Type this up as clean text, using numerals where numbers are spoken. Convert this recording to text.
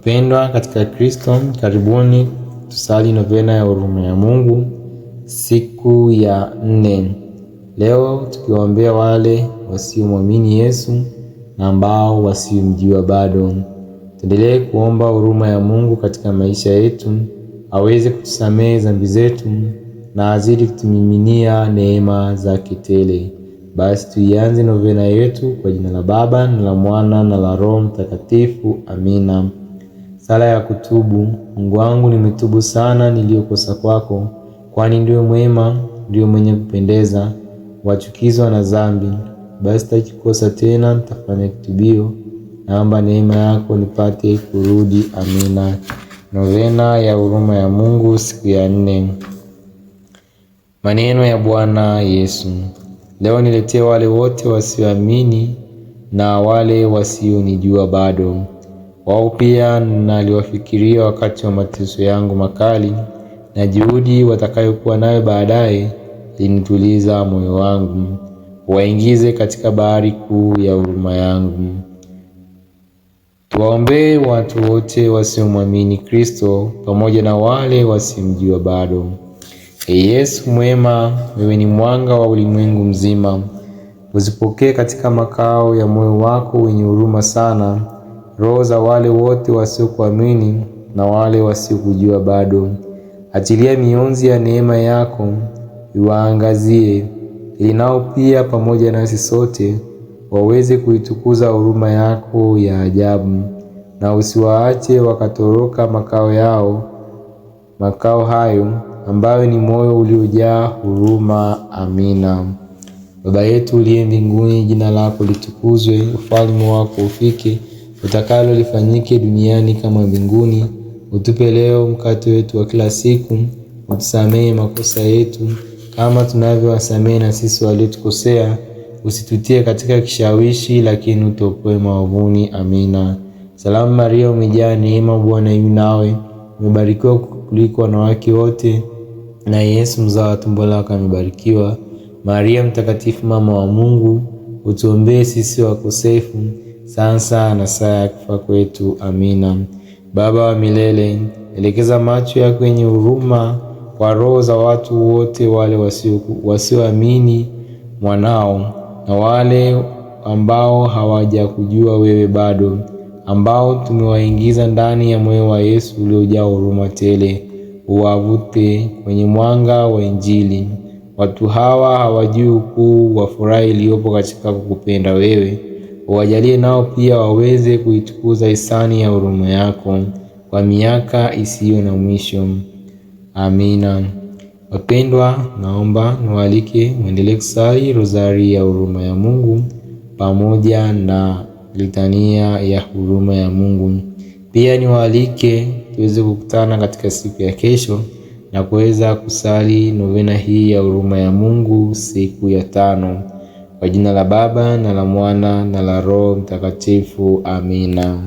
Wapendwa katika Kristo, karibuni tusali novena ya huruma ya Mungu siku ya 4. Leo tukiwaombea wale wasiomwamini Yesu na ambao wasiomjua bado. Tuendelee kuomba huruma ya Mungu katika maisha yetu, aweze kutusamehe dhambi zetu na azidi kutumiminia neema zake tele. Basi tuianze novena yetu kwa jina la Baba na la Mwana na la Roho Mtakatifu. Amina. Sala ya kutubu. Mungu wangu, nimetubu sana niliyokosa kwako, kwani ndiyo mwema, ndiyo mwenye kupendeza, wachukizwa na dhambi. Basi sitakosa tena, nitafanya kitubio. Naomba neema yako nipate kurudi. Amina. Novena ya huruma ya Mungu siku ya 4. Maneno ya Bwana Yesu. Leo niletee wale wote wasioamini na wale wasionijua bado. Wao pia naliwafikiria wakati wa mateso yangu makali, na juhudi watakayokuwa nayo baadaye linituliza moyo wangu. Waingize katika bahari kuu ya huruma yangu. Tuwaombee watu wote wasiomwamini Kristo pamoja na wale wasimjua bado. Yesu mwema, wewe ni mwanga wa ulimwengu mzima. Uzipokee katika makao ya moyo wako wenye huruma sana roho za wale wote wasiokuamini na wale wasiokujua bado. Achilia mionzi ya neema yako iwaangazie, ili nao pia pamoja nasi sote waweze kuitukuza huruma yako ya ajabu, na usiwaache wakatoroka makao hayo ambayo ni moyo uliojaa huruma. Amina. Baba yetu uliye mbinguni, jina lako litukuzwe, ufalme wako ufike, utakalo lifanyike duniani kama mbinguni. Utupe leo mkate wetu wa kila siku, utusamehe makosa yetu kama tunavyowasamehe na sisi waliotukosea, usitutie katika kishawishi, lakini utuokoe maovuni. Amina. Salamu Maria, umejaa neema, Bwana yu nawe, umebarikiwa kuliko wanawake wote, na Yesu mzao wa tumbo lako amebarikiwa. Maria mtakatifu, mama wa Mungu, utuombee sisi wakosefu, sasa na saa ya kufa kwetu. Amina. Baba wa milele, elekeza macho yako yenye huruma kwa roho za watu wote wale wasioamini mwanao, na wale ambao hawajakujua wewe bado, ambao tumewaingiza ndani ya moyo wa Yesu uliojaa huruma tele. Uwavute kwenye mwanga wa Injili. Watu hawa hawajui ukuu wa furaha iliyopo katika kukupenda wewe. Uwajalie nao pia waweze kuitukuza hisani ya huruma yako kwa miaka isiyo na mwisho. Amina. Wapendwa, naomba niwaalike muendelee kusali rozari ya huruma ya Mungu pamoja na litania ya huruma ya Mungu. Pia niwaalike tuweze kukutana katika siku ya kesho na kuweza kusali novena hii ya huruma ya Mungu siku ya 5. Kwa jina la Baba na la Mwana na la Roho Mtakatifu. Amina.